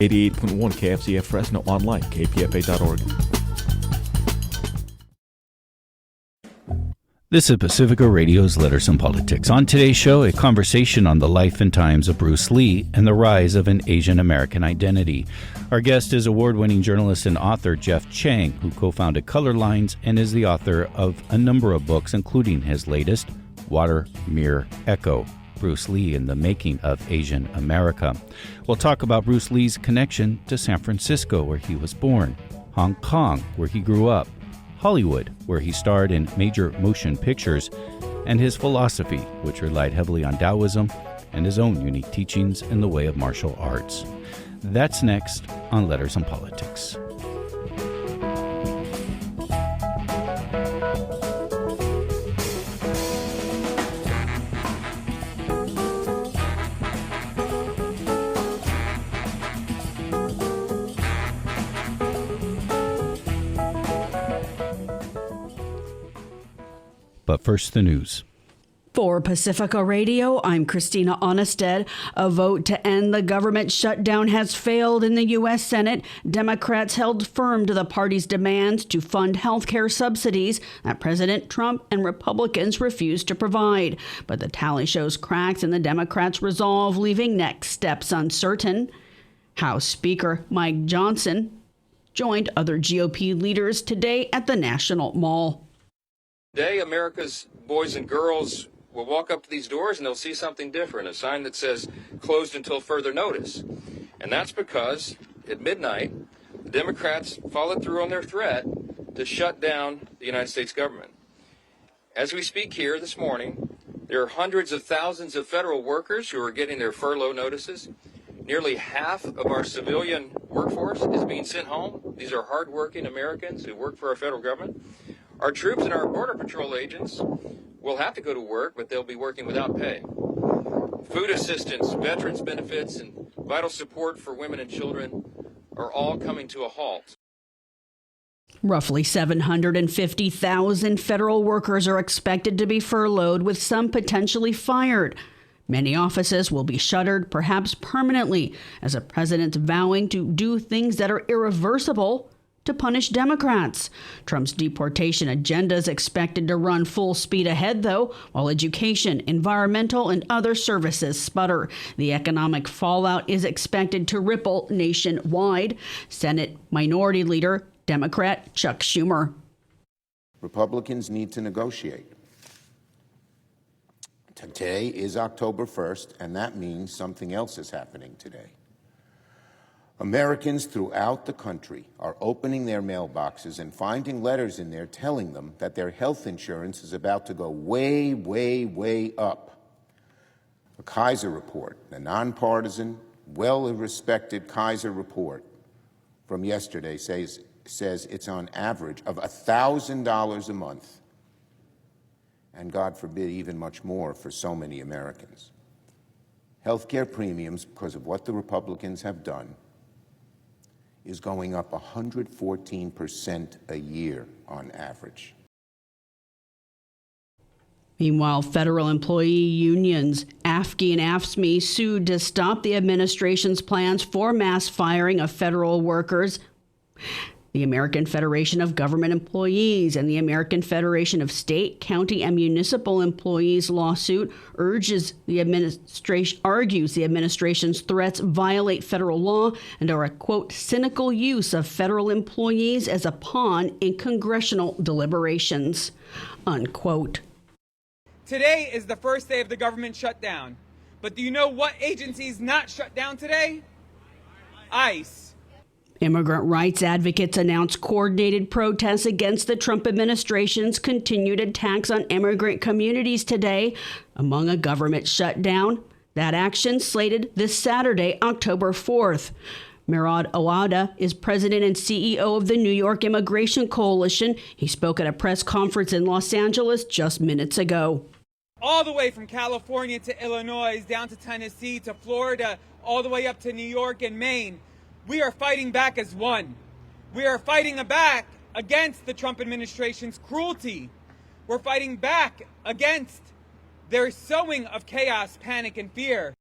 88.1 KFCF Fresno, online, kpfa.org. This is Pacifica Radio's Letters and Politics. On today's show, a conversation on the life and times of Bruce Lee and the rise of an Asian American identity. Our guest is award-winning journalist and author Jeff Chang, who co-founded Color Lines and is the author of a number of books, including his latest, Water, Mirror, Echo, Bruce Lee and the Making of Asian America. We'll talk about Bruce Lee's connection to San Francisco, where he was born, Hong Kong, where he grew up, Hollywood, where he starred in major motion pictures, and his philosophy, which relied heavily on Taoism and his own unique teachings in the way of martial arts. That's next on Letters and Politics. But first, the news. For Pacifica Radio, I'm Christina Onnested. A vote to end the government shutdown has failed in the U.S. Senate. Democrats held firm to the party's demands to fund health care subsidies that President Trump and Republicans refused to provide. But the tally shows cracks in the Democrats' resolve, leaving next steps uncertain. House Speaker Mike Johnson joined other GOP leaders today at the National Mall. Today, America's boys and girls will walk up to these doors and they'll see something different, a sign that says closed until further notice. And that's because at midnight, the Democrats followed through on their threat to shut down the United States government. As we speak here this morning, there are hundreds of thousands of federal workers who are getting their furlough notices. Nearly half of our civilian workforce is being sent home. These are hardworking Americans who work for our federal government. Our troops and our Border Patrol agents will have to go to work, but they'll be working without pay. Food assistance, veterans benefits, and vital support for women and children are all coming to a halt. Roughly 750,000 federal workers are expected to be furloughed, with some potentially fired. Many offices will be shuttered, perhaps permanently, as the president's vowing to do things that are irreversible to punish Democrats. Trump's deportation agenda is expected to run full speed ahead, though, while education, environmental, and other services sputter. The economic fallout is expected to ripple nationwide. Senate Minority Leader, Democrat Chuck Schumer. Republicans need to negotiate. Today is October 1st, and that means something else is happening today. Americans throughout the country are opening their mailboxes and finding letters in there telling them that their health insurance is about to go way, way, way up. A Kaiser report, a nonpartisan, well-respected Kaiser report from yesterday says it's on average of $1,000 a month, and God forbid even much more for so many Americans. Healthcare premiums, because of what the Republicans have done, is going up 114% a year on average. Meanwhile, federal employee unions AFSCME and AFSCME sued to stop the administration's plans for mass firing of federal workers. The American Federation of Government Employees and the American Federation of State, County, and Municipal Employees lawsuit argues the administration's threats violate federal law and are a, quote, cynical use of federal employees as a pawn in congressional deliberations, unquote. Today is the first day of the government shutdown. But do you know what agency is not shut down today? ICE. Immigrant rights advocates announced coordinated protests against the Trump administration's continued attacks on immigrant communities today, among a government shutdown. That action slated this Saturday, October 4th. Murad Awada is president and CEO of the New York Immigration Coalition. He spoke at a press conference in Los Angeles just minutes ago. All the way from California to Illinois, down to Tennessee, to Florida, all the way up to New York and Maine. We are fighting back as one. We are fighting back against the Trump administration's cruelty. We're fighting back against their sowing of chaos, panic, and fear.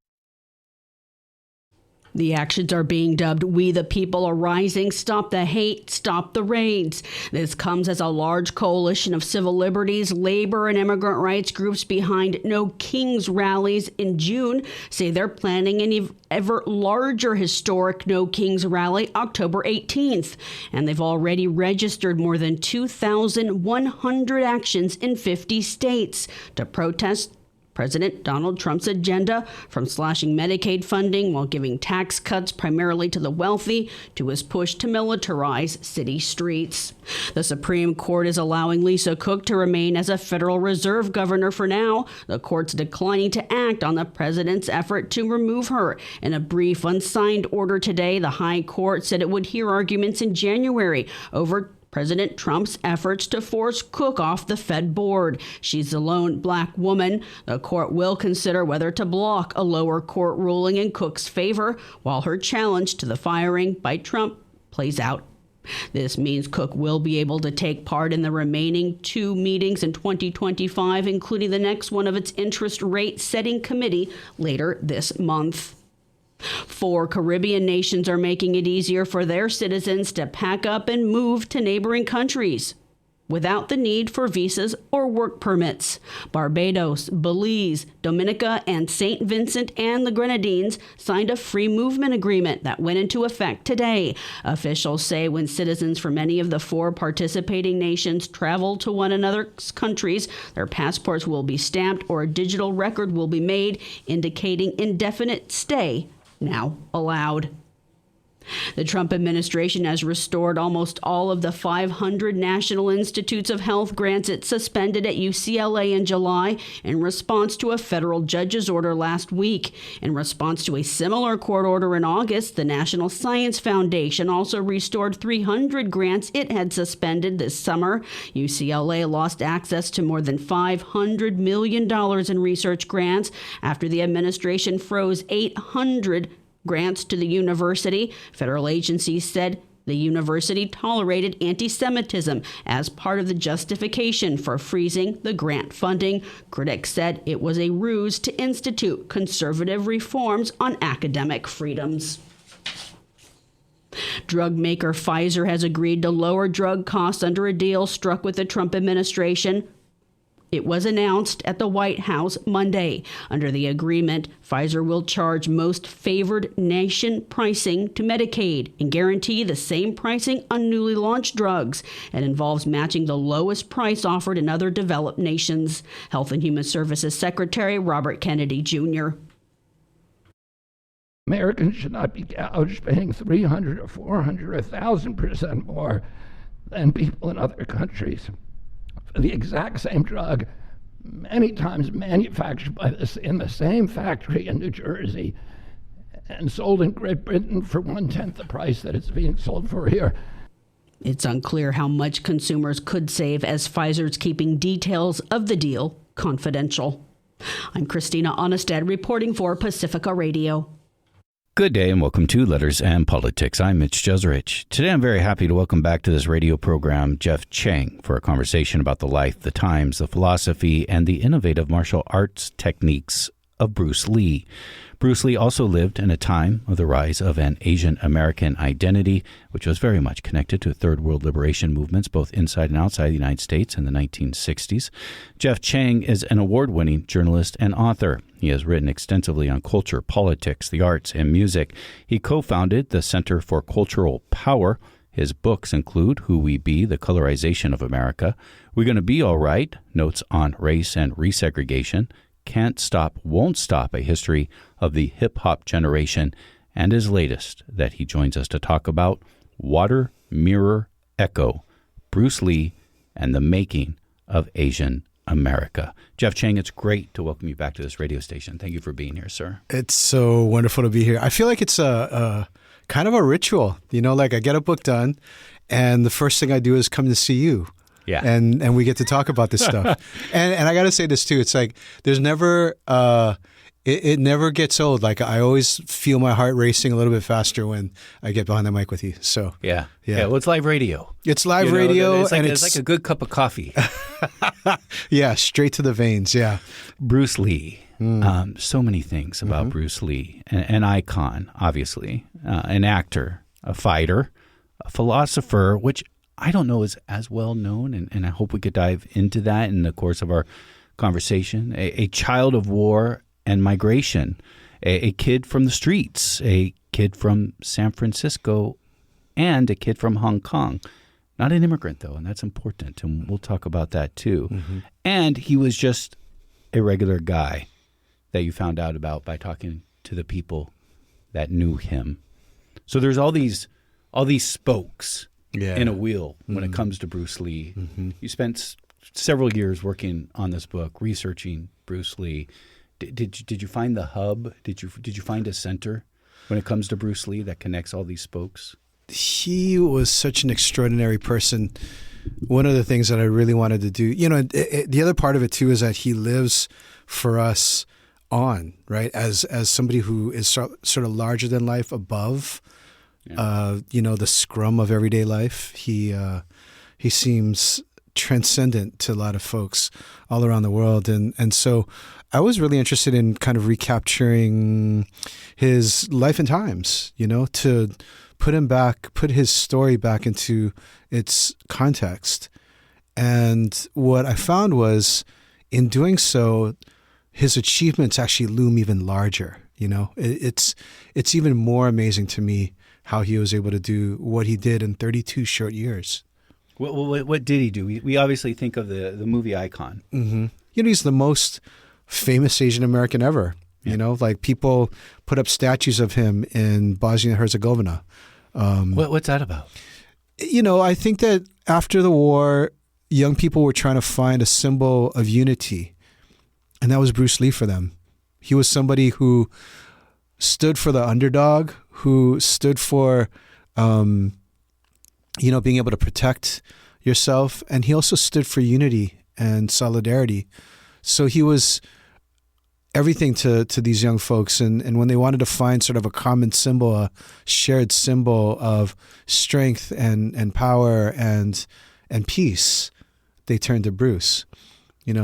The actions are being dubbed "We the People Are Rising, Stop the Hate, Stop the Raids." This comes as a large coalition of civil liberties, labor, and immigrant rights groups behind No Kings rallies in June say they're planning an ever larger historic No Kings rally October 18th. And they've already registered more than 2,100 actions in 50 states to protest President Donald Trump's agenda, from slashing Medicaid funding while giving tax cuts primarily to the wealthy to his push to militarize city streets. The Supreme Court is allowing Lisa Cook to remain as a Federal Reserve governor for now. The court's declining to act on the president's effort to remove her. In a brief unsigned order today, the High Court said it would hear arguments in January over President Trump's efforts to force Cook off the Fed board. She's the lone black woman. The court will consider whether to block a lower court ruling in Cook's favor while her challenge to the firing by Trump plays out. This means Cook will be able to take part in the remaining 2 meetings in 2025, including the next one of its interest rate setting committee later this month. 4 Caribbean nations are making it easier for their citizens to pack up and move to neighboring countries without the need for visas or work permits. Barbados, Belize, Dominica, and St. Vincent and the Grenadines signed a free movement agreement that went into effect today. Officials say when citizens from any of the 4 participating nations travel to one another's countries, their passports will be stamped or a digital record will be made indicating indefinite stay now allowed. The Trump administration has restored almost all of the 500 National Institutes of Health grants it suspended at UCLA in July in response to a federal judge's order last week. In response to a similar court order in August, the National Science Foundation also restored 300 grants it had suspended this summer. UCLA lost access to more than $500 million in research grants after the administration froze 800 grants to the university. Federal agencies said the university tolerated anti-Semitism as part of the justification for freezing the grant funding. Critics said it was a ruse to institute conservative reforms on academic freedoms. Drug maker Pfizer has agreed to lower drug costs under a deal struck with the Trump administration. It was announced at the White House Monday. Under the agreement, Pfizer will charge most favored nation pricing to Medicaid and guarantee the same pricing on newly launched drugs. It involves matching the lowest price offered in other developed nations. Health and Human Services Secretary Robert Kennedy Jr. Americans should not be gouged paying 300 or 400 or 1,000% more than people in other countries for the exact same drug, many times manufactured in the same factory in New Jersey and sold in Great Britain for 1/10 the price that it's being sold for here. It's unclear how much consumers could save, as Pfizer's keeping details of the deal confidential. I'm Christina Onnested reporting for Pacifica Radio. Good day and welcome to Letters and Politics. I'm Mitch Jeserich. Today I'm very happy to welcome back to this radio program Jeff Chang for a conversation about the life, the times, the philosophy, and the innovative martial arts techniques of Bruce Lee. Bruce Lee also lived in a time of the rise of an Asian American identity, which was very much connected to third world liberation movements, both inside and outside the United States in the 1960s. Jeff Chang is an award-winning journalist and author. He has written extensively on culture, politics, the arts, and music. He co-founded the Center for Cultural Power. His books include Who We Be, The Colorization of America, We're Gonna Be All Right, Notes on Race and Resegregation, Can't Stop, Won't Stop, A History of the Hip-Hop Generation, and his latest that he joins us to talk about, Water, Mirror, Echo, Bruce Lee, and the Making of Asian America. Jeff Chang, it's great to welcome you back to this radio station. Thank you for being here, sir. It's so wonderful to be here. I feel like it's a kind of a ritual, like I get a book done and the first thing I do is come to see you. Yeah. And we get to talk about this stuff. And I got to say this too. It's like there's never it never gets old. Like I always feel my heart racing a little bit faster when I get behind the mic with you. So yeah. Well, it's live radio. It's live radio, it's like a good cup of coffee. Yeah, straight to the veins. Yeah. Bruce Lee. So many things about Bruce Lee, an icon, obviously, an actor, a fighter, a philosopher, which I don't know is as well known, and I hope we could dive into that in the course of our conversation. A child of war and migration, a kid from the streets, a kid from San Francisco, and a kid from Hong Kong. Not an immigrant, though, and that's important, and we'll talk about that, too. And he was just a regular guy that you found out about by talking to the people that knew him. So there's all these spokes in a wheel when it comes to Bruce Lee. You spent several years working on this book, researching Bruce Lee. Did you find the hub? Did you find a center when it comes to Bruce Lee that connects all these spokes? He was such an extraordinary person. One of the things that I really wanted to do, the other part of it too is that he lives for us on, right? As somebody who is sort of larger than life, above, the scrum of everyday life. He seems transcendent to a lot of folks all around the world. And so I was really interested in kind of recapturing his life and times, to put his story back into its context. And what I found was, in doing so, his achievements actually loom even larger. It's even more amazing to me how he was able to do what he did in 32 short years. What did he do? We obviously think of the movie icon. He's the most famous Asian American ever. Like people put up statues of him in Bosnia and Herzegovina. What's that about? I think that after the war, young people were trying to find a symbol of unity, and that was Bruce Lee for them. He was somebody who stood for the underdog, who stood for, being able to protect yourself, and he also stood for unity and solidarity. So he was everything to these young folks. And when they wanted to find sort of a common symbol, a shared symbol of strength and power and peace, they turned to Bruce.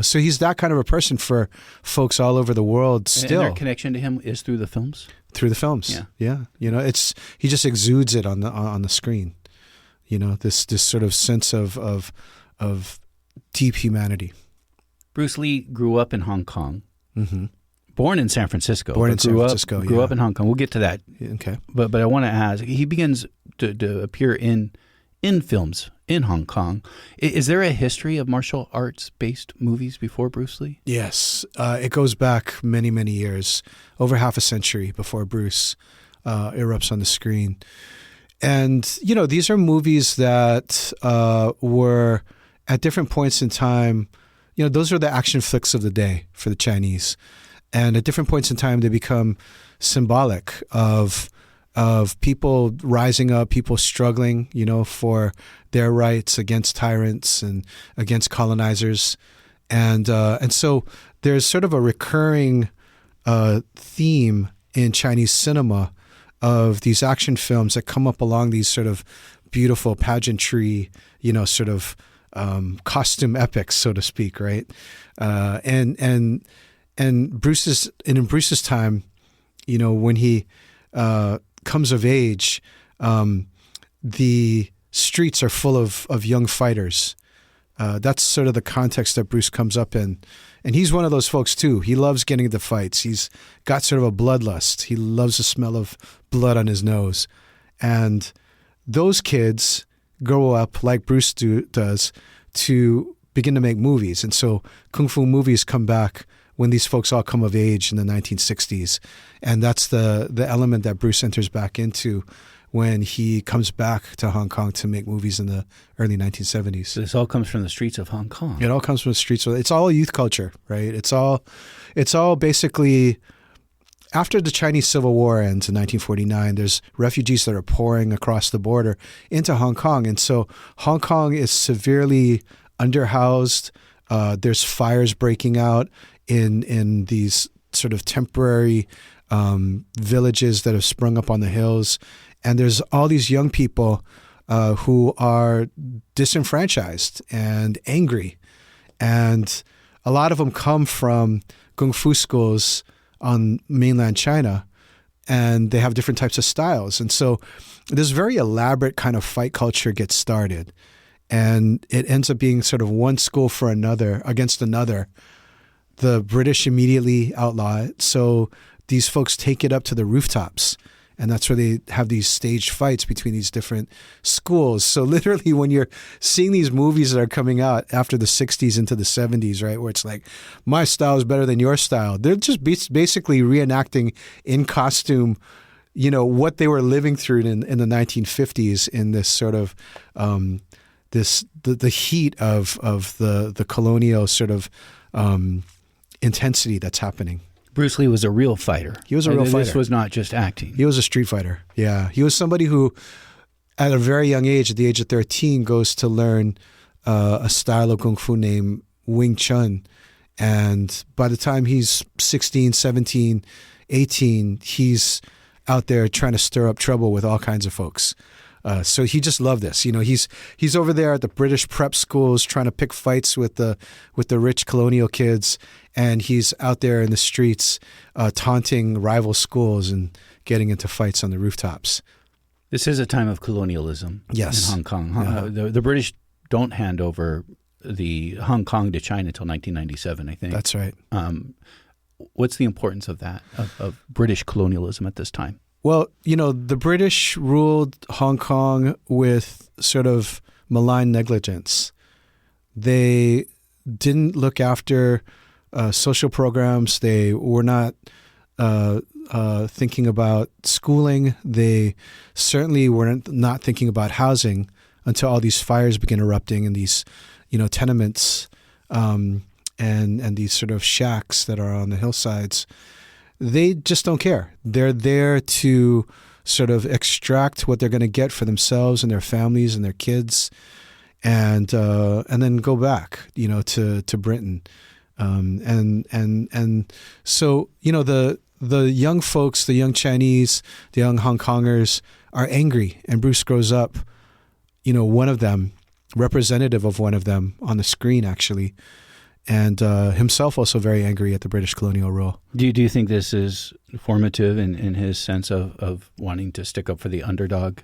So he's that kind of a person for folks all over the world still. And their connection to him is through the films? Through the films. Yeah. He just exudes it on the screen. This sort of sense of deep humanity. Bruce Lee grew up in Hong Kong. Born in San Francisco. Grew up in Hong Kong. We'll get to that. Okay. But I want to ask, he begins to appear in films in Hong Kong. Is there a history of martial arts-based movies before Bruce Lee? Yes. It goes back many, many years, over half a century before Bruce erupts on the screen. And, these are movies that were at different points in time. Those are the action flicks of the day for the Chinese. And at different points in time, they become symbolic of people rising up, people struggling, for their rights against tyrants and against colonizers. And so there's sort of a recurring theme in Chinese cinema of these action films that come up along these sort of beautiful pageantry, costume epics, so to speak, right? And in Bruce's time, when he comes of age, the streets are full of young fighters. That's sort of the context that Bruce comes up in. And he's one of those folks too. He loves getting into fights. He's got sort of a bloodlust. He loves the smell of blood on his nose. And those kids grow up like Bruce does to begin to make movies. And so Kung Fu movies come back when these folks all come of age in the 1960s. And that's the element that Bruce enters back into when he comes back to Hong Kong to make movies in the early 1970s. So this all comes from the streets of Hong Kong. It all comes from the streets. It's all youth culture, right? It's all basically, after the Chinese Civil War ends in 1949, there's refugees that are pouring across the border into Hong Kong. And so Hong Kong is severely underhoused. There's fires breaking out in these sort of temporary villages that have sprung up on the hills. And there's all these young people who are disenfranchised and angry. And a lot of them come from kung fu schools on mainland China, and they have different types of styles. And so this very elaborate kind of fight culture gets started, and it ends up being sort of one school for another against another. The British immediately outlaw it. So these folks take it up to the rooftops, and that's where they have these staged fights between these different schools. So literally when you're seeing these movies that are coming out after the 60s into the 70s, right, where it's like, my style is better than your style, they're just basically reenacting in costume, you know, what they were living through in the 1950s in this sort of the heat of the colonial sort of intensity that's happening. Bruce Lee was a real fighter. He was a real fighter. This was not just acting. He was a street fighter. Yeah. He was somebody who, at a very young age, at the age of 13, goes to learn a style of Kung Fu named Wing Chun. And by the time he's 16, 17, 18, he's out there trying to stir up trouble with all kinds of folks. So he just loved this. You know, he's over there at the British prep schools trying to pick fights with the rich colonial kids, and he's out there in the streets taunting rival schools and getting into fights on the rooftops. This is a time of colonialism in Hong Kong. Yeah. The British don't hand over the Hong Kong to China until 1997, I think. That's right. What's the importance of that, of British colonialism at this time? Well, you know, the British ruled Hong Kong with sort of malign negligence. They didn't look after social programs. They were not thinking about schooling. They certainly were not thinking about housing until all these fires began erupting in these, you know, tenements and these sort of shacks that are on the hillsides. They just don't care. They're there to sort of extract what they're going to get for themselves and their families and their kids, and then go back, you know, to Britain, and so, you know, the young folks, the young Chinese, the young Hong Kongers are angry, and Bruce grows up, you know, one of them, representative of one of them on the screen actually. And himself also very angry at the British colonial rule. Do you think this is formative in his sense of wanting to stick up for the underdog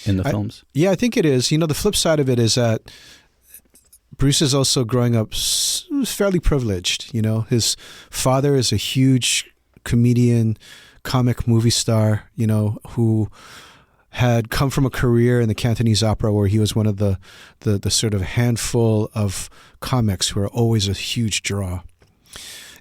in the films? Yeah, I think it is. You know, the flip side of it is that Bruce is also growing up fairly privileged. You know, his father is a huge comedian, comic movie star, you know, who had come from a career in the Cantonese opera where he was one of the sort of handful of comics who are always a huge draw.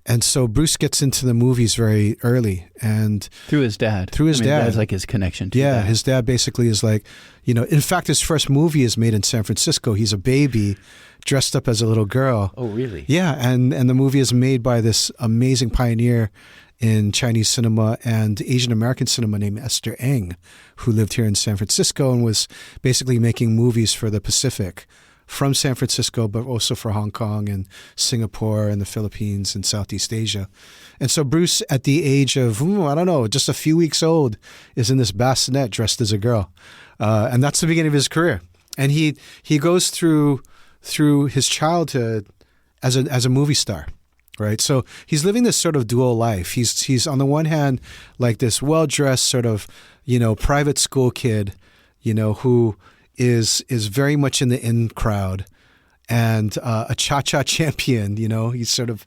And so Bruce gets into the movies very early, and through his dad. Dad. That's like his connection to that. His dad basically is like, you know, in fact, his first movie is made in San Francisco. He's a baby dressed up as a little girl. Oh, really? Yeah, and the movie is made by this amazing pioneer in Chinese cinema and Asian American cinema named Esther Ng, who lived here in San Francisco and was basically making movies for the Pacific from San Francisco, but also for Hong Kong and Singapore and the Philippines and Southeast Asia. And so Bruce, at the age of, I don't know, just a few weeks old, is in this bassinet dressed as a girl. And that's the beginning of his career. And he goes through his childhood as a movie star. Right. So he's living this sort of dual life. He's on the one hand, like this well-dressed sort of, you know, private school kid, you know, who is very much in the in crowd, and a cha-cha champion, you know, he's sort of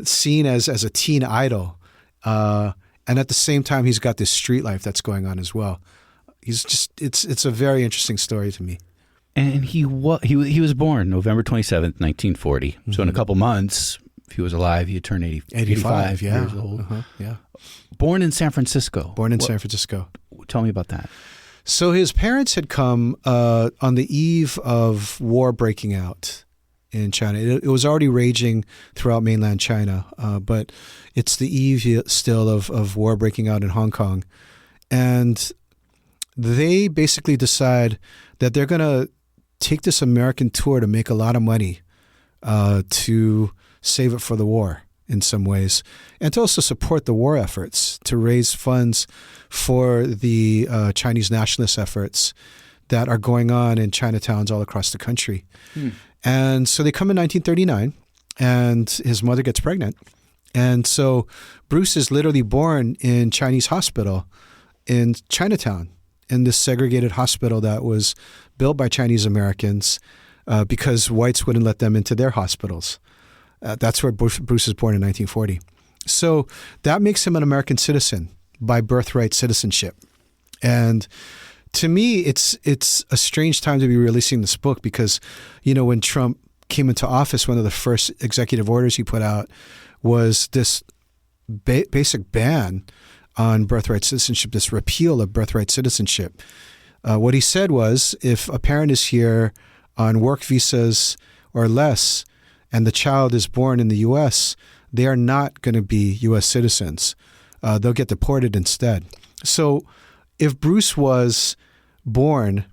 seen as a teen idol. And at the same time, he's got this street life that's going on as well. He's just, it's a very interesting story to me. And he was born November 27th, 1940. Mm-hmm. So in a couple months, if he was alive, he'd turn 85 years old. Uh-huh, yeah. Born in San Francisco. San Francisco. Tell me about that. So his parents had come on the eve of war breaking out in China. It was already raging throughout mainland China, but it's the eve still of war breaking out in Hong Kong. And they basically decide that they're going to take this American tour to make a lot of money to save it for the war in some ways, and to also support the war efforts, to raise funds for the Chinese nationalist efforts that are going on in Chinatowns all across the country. And so they come in 1939, and his mother gets pregnant, And so Bruce is literally born in Chinese hospital in Chinatown, in this segregated hospital that was built by Chinese Americans because whites wouldn't let them into their hospitals. That's where Bruce was born in 1940. So that makes him an American citizen by birthright citizenship. And to me, it's a strange time to be releasing this book because, when Trump came into office, one of the first executive orders he put out was this basic ban on birthright citizenship, this repeal of birthright citizenship. What he said was, if a parent is here on work visas or less, and the child is born in the U.S., they are not going to be U.S. citizens. They'll get deported instead. So if Bruce was born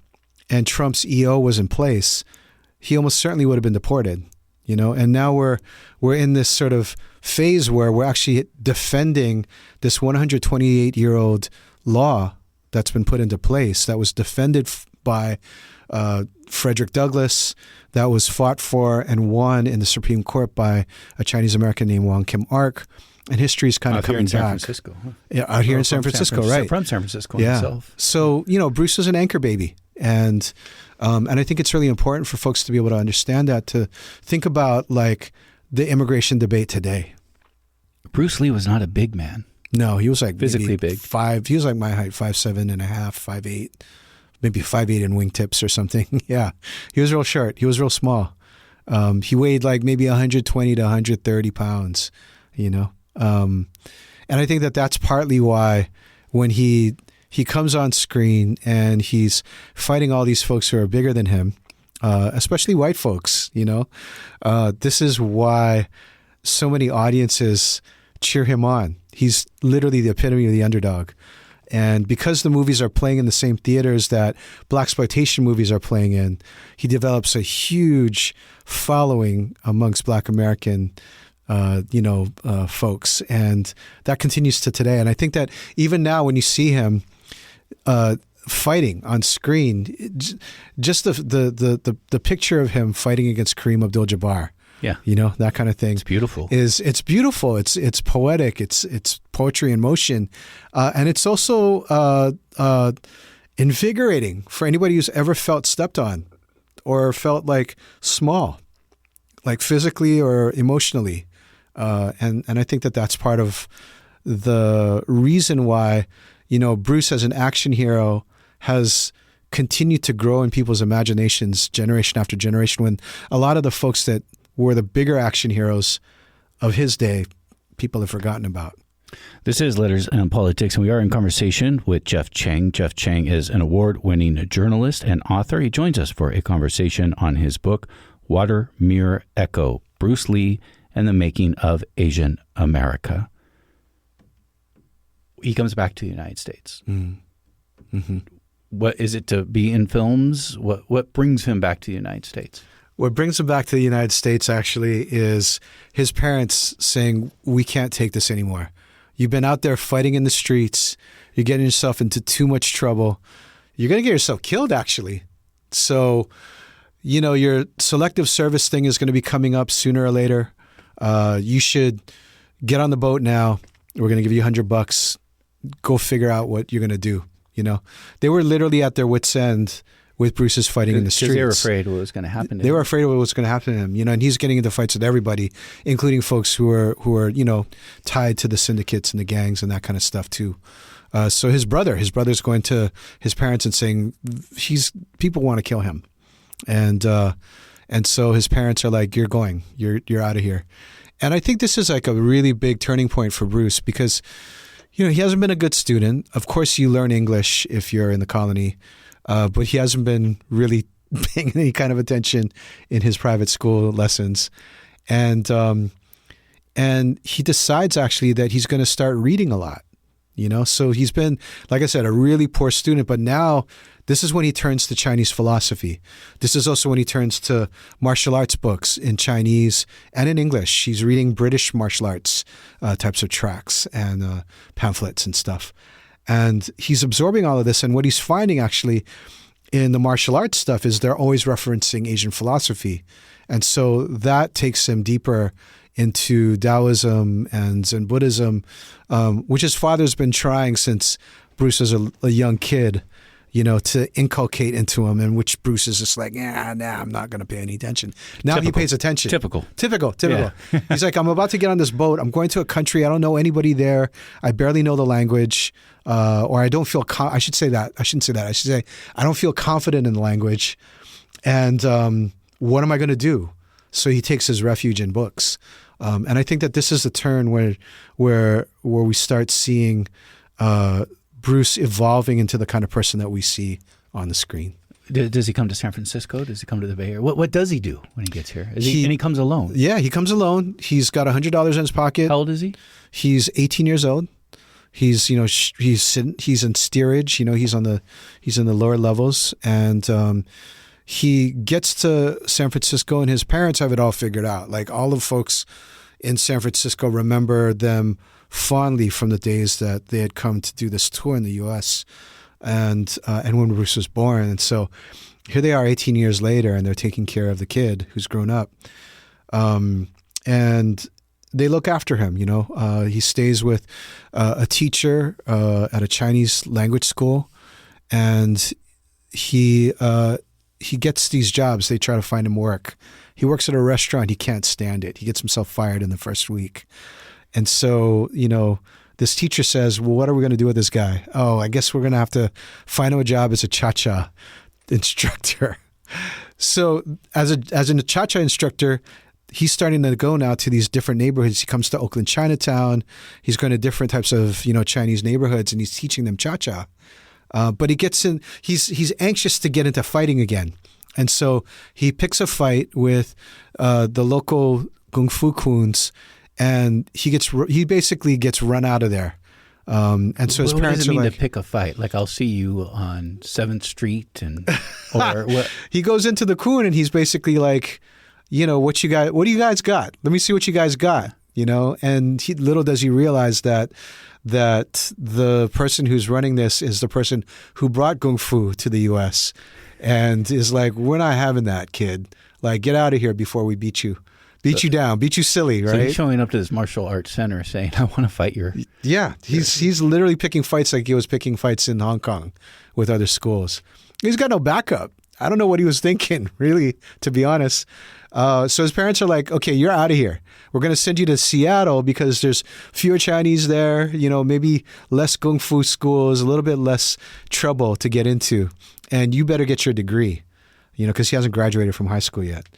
and Trump's EO was in place, he almost certainly would have been deported. And now we're in this sort of phase where we're actually defending this 128-year-old law that's been put into place that was defended by Frederick Douglass, that was fought for and won in the Supreme Court by a Chinese American named Wong Kim Ark. And history is kind of coming back. Out here in San Francisco. Huh? Yeah, out here in San Francisco, right. From San Francisco yeah. himself. So, Bruce was an anchor baby. And I think it's really important for folks to be able to understand that, to think about like the immigration debate today. Bruce Lee was not a big man. No, he was like physically big. He was like my height, 5'7" and a half, 5'8", maybe 5'8" in wingtips or something. Yeah, he was real short. He was real small. He weighed like maybe 120 to 130 pounds, And I think that that's partly why when he comes on screen and he's fighting all these folks who are bigger than him, especially white folks, this is why so many audiences cheer him on. He's literally the epitome of the underdog. And because the movies are playing in the same theaters that blaxploitation movies are playing in, he develops a huge following amongst Black American folks. And that continues to today. And I think that even now when you see him fighting on screen, just the picture of him fighting against Kareem Abdul-Jabbar, that kind of thing. It's beautiful. It's beautiful. It's poetic. It's poetry in motion. And it's also invigorating for anybody who's ever felt stepped on or felt like small, like physically or emotionally. And I think that that's part of the reason why, Bruce as an action hero has continued to grow in people's imaginations generation after generation, when a lot of the folks that were the bigger action heroes of his day, people have forgotten about. This is Letters and Politics, and we are in conversation with Jeff Chang. Jeff Chang is an award-winning journalist and author. He joins us for a conversation on his book, Water, Mirror, Echo, Bruce Lee and the Making of Asian America. He comes back to the United States. Mm-hmm. What is it to be in films? What brings him back to the United States? What brings him back to the United States actually is his parents saying, we can't take this anymore. You've been out there fighting in the streets. You're getting yourself into too much trouble. You're going to get yourself killed, actually. So, your selective service thing is going to be coming up sooner or later. You should get on the boat now. We're going to give you $100. Go figure out what you're going to do. They were literally at their wits' end with Bruce's fighting in the streets. They were afraid what was going to happen to him. They were afraid of what was going to happen to him, and he's getting into fights with everybody, including folks who are tied to the syndicates and the gangs and that kind of stuff too. So his brother's going to his parents and saying, people want to kill him. And so his parents are like, you're out of here. And I think this is like a really big turning point for Bruce because, he hasn't been a good student. Of course, you learn English if you're in the colony. But he hasn't been really paying any kind of attention in his private school lessons. And he decides actually that he's going to start reading a lot, So he's been, like I said, a really poor student. But now this is when he turns to Chinese philosophy. This is also when he turns to martial arts books in Chinese and in English. He's reading British martial arts types of tracts and pamphlets and stuff. And he's absorbing all of this. And what he's finding actually in the martial arts stuff is they're always referencing Asian philosophy. And so that takes him deeper into Taoism and Zen Buddhism, which his father's been trying since Bruce was a young kid, to inculcate into him, and which Bruce is just like, I'm not going to pay any attention. Now he pays attention. Typical. Yeah. He's like, I'm about to get on this boat. I'm going to a country. I don't know anybody there. I barely know the language, or I don't feel, I should say that. I shouldn't say that. I should say, I don't feel confident in the language. And what am I going to do? So he takes his refuge in books. And I think that this is the turn where we start seeing Bruce evolving into the kind of person that we see on the screen. Does he come to San Francisco? Does he come to the Bay Area? What does he do when he gets here? And he comes alone? Yeah, he comes alone. He's got $100 in his pocket. How old is he? He's 18 years old. He's he's in steerage. He's in the lower levels, and he gets to San Francisco, and his parents have it all figured out. Like, all the folks in San Francisco remember them fondly from the days that they had come to do this tour in the U.S. and when Bruce was born. And so here they are 18 years later, and they're taking care of the kid who's grown up. And they look after him, He stays with a teacher at a Chinese language school, and he gets these jobs. They try to find him work. He works at a restaurant. He can't stand it. He gets himself fired in the first week. And so, this teacher says, well, what are we going to do with this guy? Oh, I guess we're going to have to find him a job as a cha-cha instructor. So as a cha-cha instructor, he's starting to go now to these different neighborhoods. He comes to Oakland Chinatown. He's going to different types of, Chinese neighborhoods, and he's teaching them cha-cha. But he gets in, he's anxious to get into fighting again. And so he picks a fight with the local Kung Fu Kuns, and he basically gets run out of there. And so his what parents does it mean are like, to pick a fight? Like, I'll see you on 7th Street, or what? He goes into the Kun, and he's basically like, what do you guys got? Let me see what you guys got, And little does he realize that the person who's running this is the person who brought Kung Fu to the U.S. and is like, we're not having that, kid. Like, get out of here before we beat you down, beat you silly, right? So he's showing up to this martial arts center saying, I want to fight your... Yeah, he's literally picking fights like he was picking fights in Hong Kong with other schools. He's got no backup. I don't know what he was thinking, really, to be honest. So his parents are like, okay, you're out of here. We're going to send you to Seattle because there's fewer Chinese there, maybe less Kung Fu schools, a little bit less trouble to get into. And you better get your degree, because he hasn't graduated from high school yet.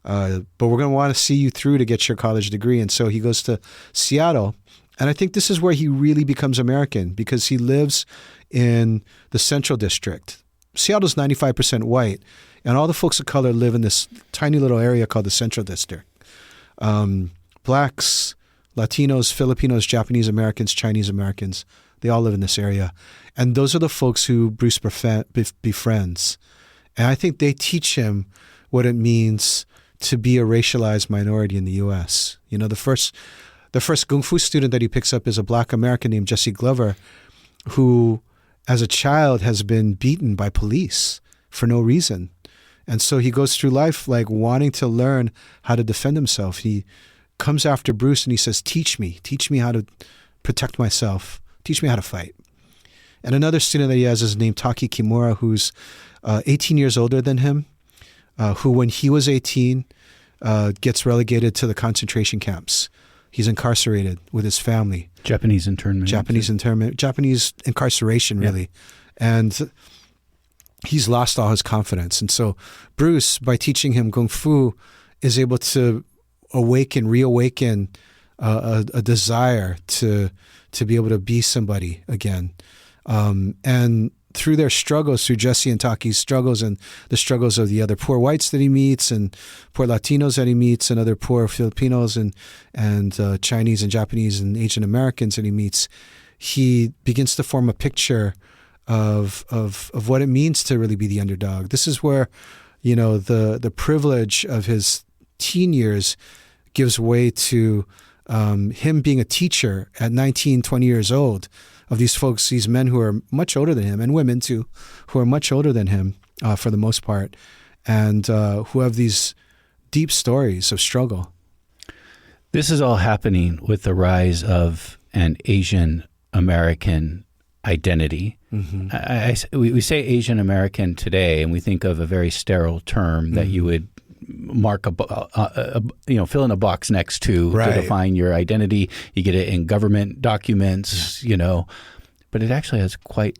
But we're going to want to see you through to get your college degree. And so he goes to Seattle. And I think this is where he really becomes American, because he lives in the Central District. Seattle's 95% white, and all the folks of color live in this tiny little area called the Central District. Blacks, Latinos, Filipinos, Japanese Americans, Chinese Americans, they all live in this area. And those are the folks who Bruce befriends. And I think they teach him what it means to be a racialized minority in the U.S. The first Kung Fu student that he picks up is a Black American named Jesse Glover, who as a child has been beaten by police for no reason. And so he goes through life like wanting to learn how to defend himself. He comes after Bruce and he says, teach me how to protect myself. Teach me how to fight. And another student that he has is named Taki Kimura, who's 18 years older than him, who when he was 18 gets relegated to the concentration camps. He's incarcerated with his family. Japanese internment. Japanese incarceration, really. Yeah. And he's lost all his confidence. And so Bruce, by teaching him Kung Fu, is able to reawaken a desire to be able to be somebody again. And through their struggles, through Jesse and Taki's struggles and the struggles of the other poor whites that he meets and poor Latinos that he meets and other poor Filipinos and Chinese and Japanese and Asian Americans that he meets, he begins to form a picture of what it means to really be the underdog. This is where, the privilege of his teen years gives way to him being a teacher at 19, 20 years old of these folks, these men who are much older than him, and women too, who are much older than him for the most part, and who have these deep stories of struggle. This is all happening with the rise of an Asian American identity. We say Asian American today, and we think of a very sterile term that you would mark fill in a box next to define your identity. You get it in government documents, but it actually has quite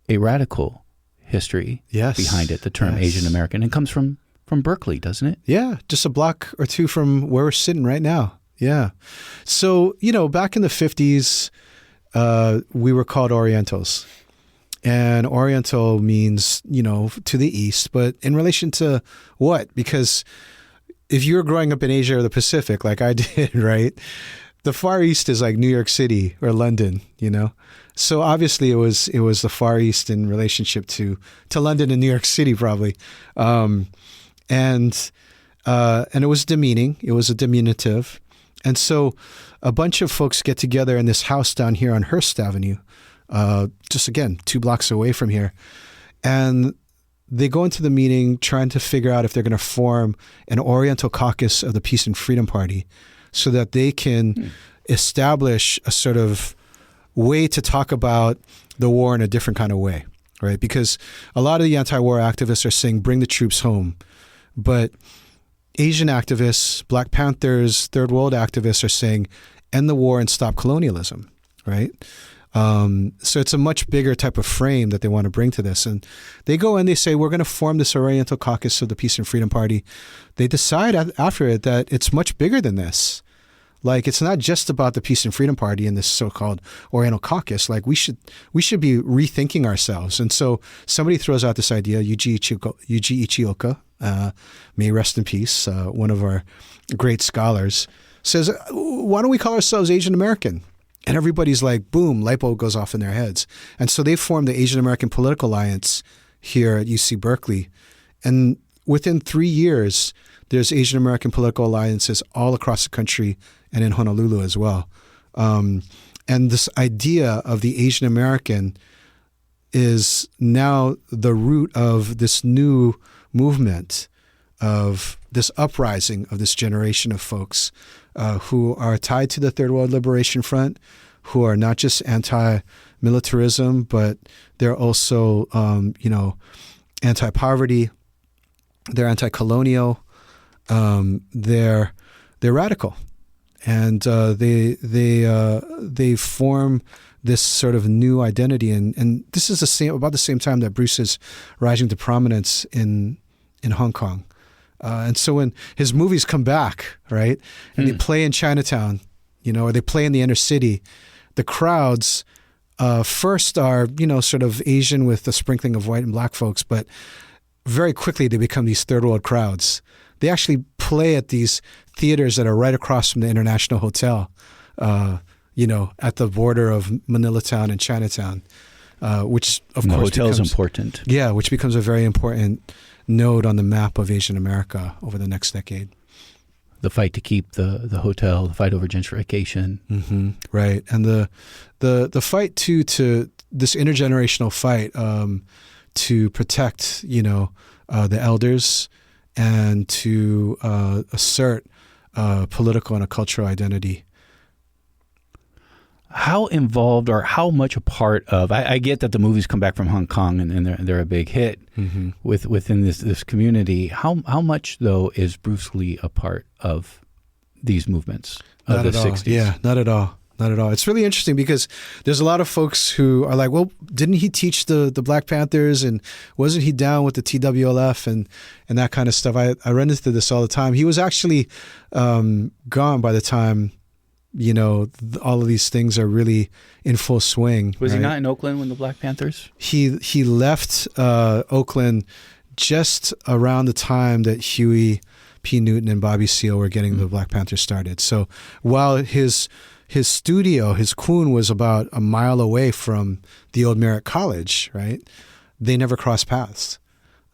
a radical history behind it. The term Asian American, it comes from Berkeley, doesn't it? Yeah, just a block or two from where we're sitting right now. Yeah. So, back in the 50s, we were called Orientals. And Oriental means, to the east, but in relation to what? Because if you were growing up in Asia or the Pacific, like I did, right? The Far East is like New York City or London, So obviously it was the Far East in relationship to London and New York City, probably. And it was demeaning. It was a diminutive. And so a bunch of folks get together in this house down here on Hearst Avenue, just again, 2 blocks away from here. And they go into the meeting trying to figure out if they're going to form an Oriental caucus of the Peace and Freedom Party so that they can establish a sort of way to talk about the war in a different kind of way, right? Because a lot of the anti-war activists are saying, bring the troops home. But Asian activists, Black Panthers, Third World activists are saying, end the war and stop colonialism, right? So it's a much bigger type of frame that they want to bring to this. And they go and they say, we're going to form this Oriental Caucus of the Peace and Freedom Party. They decide after it that it's much bigger than this. Like, it's not just about the Peace and Freedom Party and this so-called Oriental Caucus. Like, we should be rethinking ourselves. And so somebody throws out this idea, Yuji Ichioka, may rest in peace, one of our great scholars, says, why don't we call ourselves Asian American? And everybody's like, boom, light bulb goes off in their heads. And so they formed the Asian American Political Alliance here at UC Berkeley. And within 3 years, there's Asian American political alliances all across the country and in Honolulu as well. And this idea of the Asian American is now the root of this new movement, of this uprising of this generation of folks who are tied to the Third World Liberation Front, who are not just anti-militarism, but they're also, anti-poverty, they're anti-colonial, they're radical, and they form this sort of new identity, and this is about the same time that Bruce is rising to prominence in Hong Kong. And so when his movies come back, right, and they play in Chinatown, or they play in the inner city, the crowds first are, sort of Asian with a sprinkling of white and black folks, but very quickly they become these third world crowds. They actually play at these theaters that are right across from the International Hotel, at the border of Manilatown and Chinatown, which of course the hotel's important. Yeah, which becomes a very important node on the map of Asian America over the next decade. The fight to keep the hotel, the fight over gentrification. Mm-hmm. Right. And the fight to this intergenerational fight to protect, the elders and to assert political and a cultural identity. How involved or how much a part of, I get that the movies come back from Hong Kong and they're a big hit within this community. How much, though, is Bruce Lee a part of these movements of the 60s? Yeah, not at all. Not at all. It's really interesting because there's a lot of folks who are like, well, didn't he teach the Black Panthers, and wasn't he down with the TWLF and that kind of stuff? I run into this all the time. He was actually gone by the time all of these things are really in full swing. Was he not in Oakland when the Black Panthers? He left Oakland just around the time that Huey P. Newton and Bobby Seale were getting the Black Panthers started. So while his studio, his Kun, was about a mile away from the old Merritt College, right? They never crossed paths.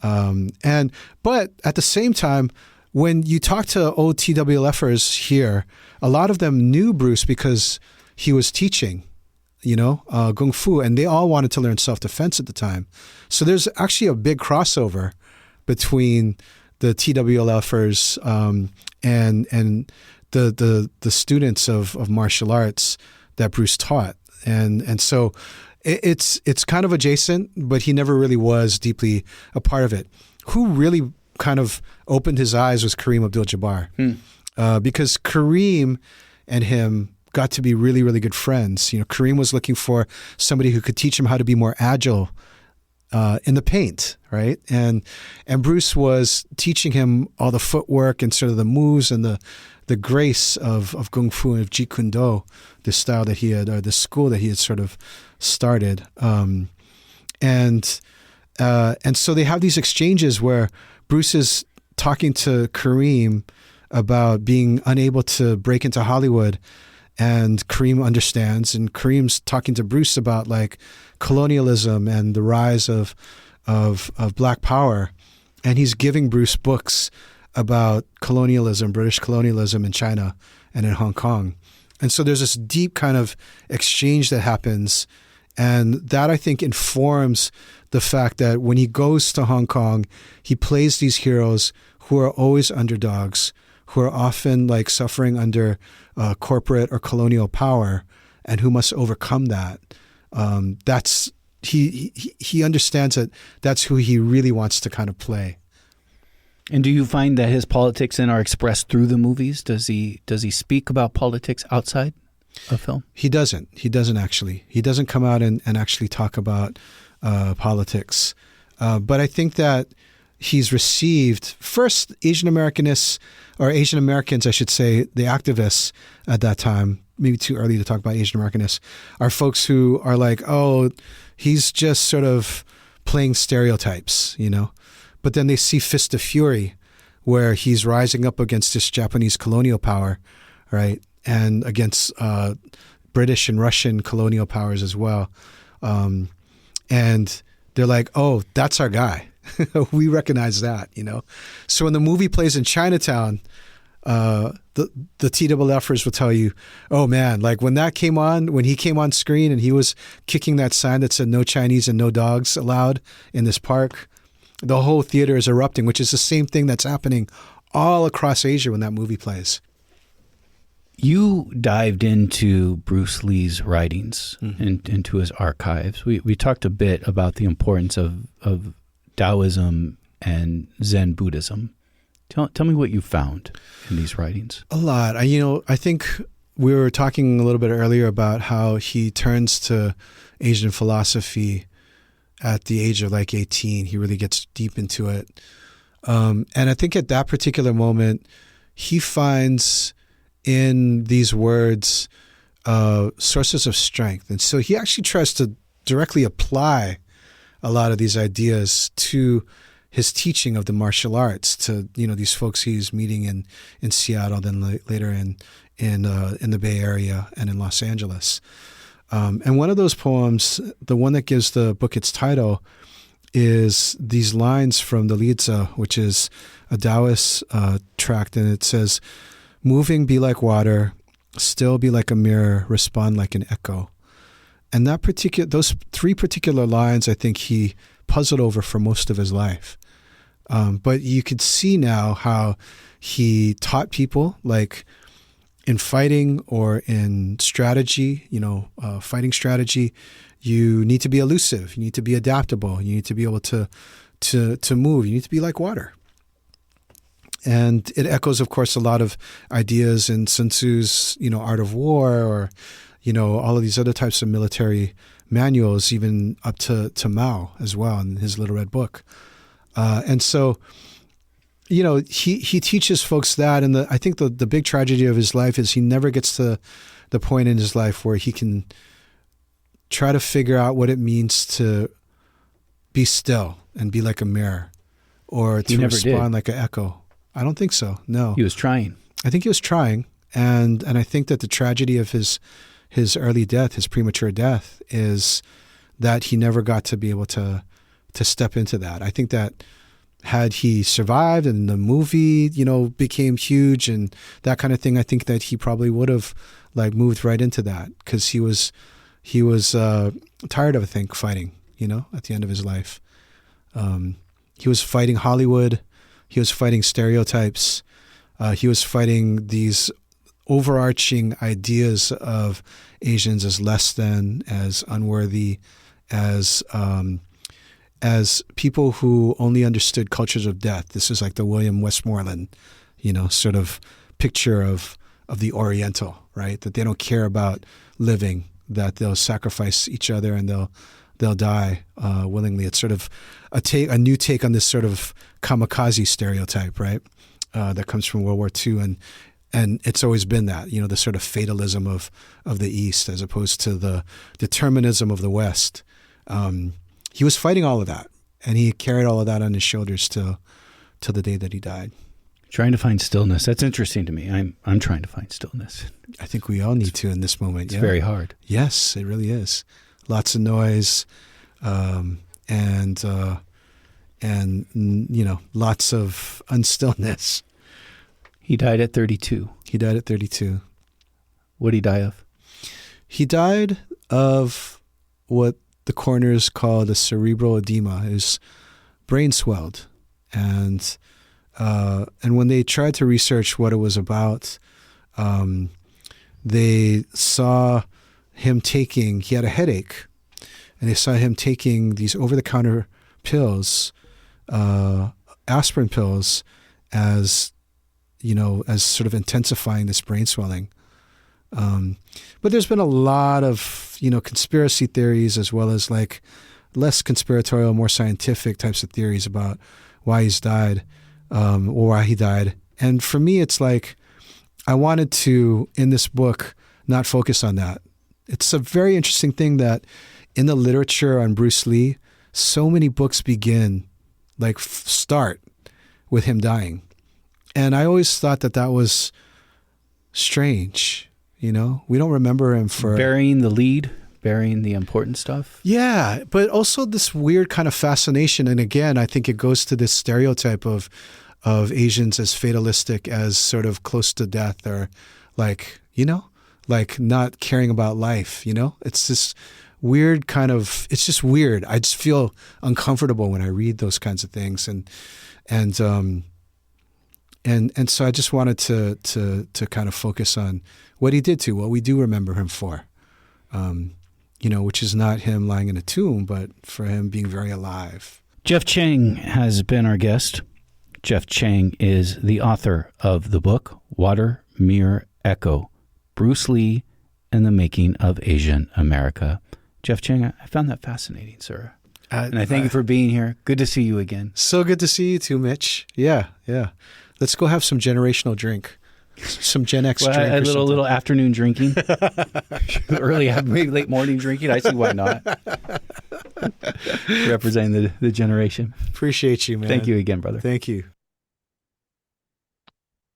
But at the same time, when you talk to old TWLFers here, a lot of them knew Bruce because he was teaching, Kung Fu, and they all wanted to learn self-defense at the time. So there's actually a big crossover between the TWLFers and the students of martial arts that Bruce taught, and so it's kind of adjacent, but he never really was deeply a part of it. Who really kind of opened his eyes was Kareem Abdul-Jabbar, because Kareem and him got to be really, really good friends. You know, Kareem was looking for somebody who could teach him how to be more agile in the paint, right? And Bruce was teaching him all the footwork and sort of the moves and the grace of Kung Fu and of Jeet Kune Do, the style that he had, or the school that he had sort of started. And so they have these exchanges where Bruce is talking to Kareem about being unable to break into Hollywood, and Kareem understands, and Kareem's talking to Bruce about like colonialism and the rise of Black power, and he's giving Bruce books about colonialism, British colonialism in China and in Hong Kong. And so there's this deep kind of exchange that happens, and that I think informs the fact that when he goes to Hong Kong, he plays these heroes who are always underdogs, who are often like suffering under corporate or colonial power, and who must overcome that. He understands that that's who he really wants to kind of play. And do you find that his politics then are expressed through the movies? Does he speak about politics outside of film? He doesn't. He doesn't actually. He doesn't come out and actually talk about politics. But I think that he's received, first, Asian Americanists, or Asian Americans, I should say, the activists at that time, maybe too early to talk about Asian Americanists, are folks who are like, oh, he's just sort of playing stereotypes, you know? But then they see Fist of Fury, where he's rising up against this Japanese colonial power, right? And against British and Russian colonial powers as well. And they're like, oh, that's our guy. We recognize that, you know? So when the movie plays in Chinatown, the TWFers will tell you, oh man, like when he came on screen and he was kicking that sign that said no Chinese and no dogs allowed in this park, the whole theater is erupting, which is the same thing that's happening all across Asia when that movie plays. You dived into Bruce Lee's writings and into his archives. We talked a bit about the importance of Taoism and Zen Buddhism. Tell me what you found in these writings. A lot. I think we were talking a little bit earlier about how he turns to Asian philosophy at the age of like 18. He really gets deep into it. And I think at that particular moment, he finds in these words sources of strength. And so he actually tries to directly apply a lot of these ideas to his teaching of the martial arts, to, you know, these folks he's meeting in Seattle, then later in the Bay Area and in Los Angeles. And one of those poems, the one that gives the book its title, is these lines from the Lizi, which is a Taoist tract, and it says, "Moving be like water, still be like a mirror, respond like an echo." And those three particular lines, I think he puzzled over for most of his life. But you could see now how he taught people, like in fighting or in strategy, fighting strategy, you need to be elusive, you need to be adaptable, you need to be able to move, you need to be like water. And it echoes, of course, a lot of ideas in Sun Tzu's, Art of War, or, all of these other types of military manuals, even up to Mao as well in his Little Red Book. And so, he teaches folks that. And I think the big tragedy of his life is he never gets to the point in his life where he can try to figure out what it means to be still and be like a mirror, or to respond like an echo. I don't think so. No. He was trying. I think he was trying. And I think that the tragedy of his early death, his premature death, is that he never got to be able to step into that. I think that had he survived and the movie, became huge and that kind of thing, I think that he probably would have moved right into that, because he was tired of, I think, fighting, at the end of his life. He was fighting Hollywood. He was fighting stereotypes. He was fighting these overarching ideas of Asians as less than, as unworthy, as people who only understood cultures of death. This is like the William Westmoreland, sort of picture of the Oriental, right? That they don't care about living, that they'll sacrifice each other and they'll die willingly. It's sort of a new take on this sort of kamikaze stereotype, right? That comes from World War II, and it's always been that, the sort of fatalism of the East as opposed to the determinism of the West. He was fighting all of that, and he carried all of that on his shoulders till the day that he died. Trying to find stillness. That's interesting to me. I'm trying to find stillness. I think we all need to in this moment. It's very hard. Yes, it really is. Lots of noise, and lots of unstillness. He died at 32. What did he die of? He died of what the coroners called a cerebral edema. His brain swelled, and when they tried to research what it was about, they saw him he had a headache, and they saw him taking these over-the-counter pills, aspirin pills, as sort of intensifying this brain swelling. But there's been a lot of, conspiracy theories, as well as like less conspiratorial, more scientific types of theories about why he's died, or why he died. And for me, it's like, I wanted to, in this book, not focus on that. It's a very interesting thing that in the literature on Bruce Lee, so many books start with him dying. And I always thought that was strange. We don't remember him for burying the lead, burying the important stuff. Yeah, but also this weird kind of fascination. And again, I think it goes to this stereotype of Asians as fatalistic, as sort of close to death, or like not caring about life. It's this weird kind of, it's just weird. I just feel uncomfortable when I read those kinds of things. And so I just wanted to kind of focus on what he did what we do remember him for, which is not him lying in a tomb, but for him being very alive. Jeff Chang has been our guest. Jeff Chang is the author of the book, Water, Mirror, Echo, Bruce Lee and the Making of Asian America. Jeff Chang, I found that fascinating, sir. And I thank you for being here. Good to see you again. So good to see you too, Mitch. Yeah. Let's go have some generational drink. Some Gen X drink. A little afternoon drinking. Early, maybe late morning drinking. I see why not. Representing the generation. Appreciate you, man. Thank you again, brother. Thank you.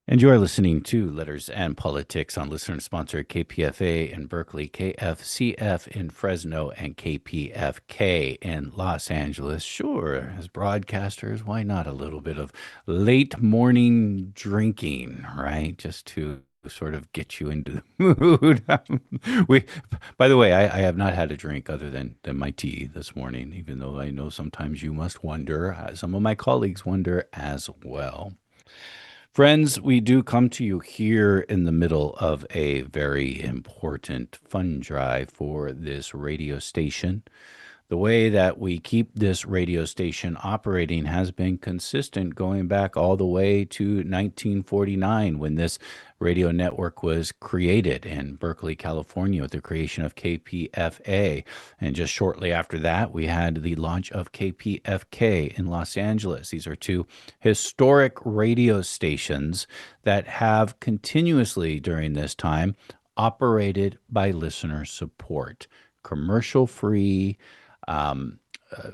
And you are listening to Letters and Politics on listener-sponsored KPFA in Berkeley, KFCF in Fresno, and KPFK in Los Angeles. Sure, as broadcasters, why not a little bit of late morning drinking, right? Just to sort of get you into the mood. By the way, I have not had a drink other than my tea this morning, even though I know sometimes you must wonder. Some of my colleagues wonder as well. Friends, we do come to you here in the middle of a very important fund drive for this radio station. The way that we keep this radio station operating has been consistent going back all the way to 1949 when this radio network was created in Berkeley, California with the creation of KPFA. And just shortly after that, we had the launch of KPFK in Los Angeles. These are two historic radio stations that have continuously during this time operated by listener support, commercial-free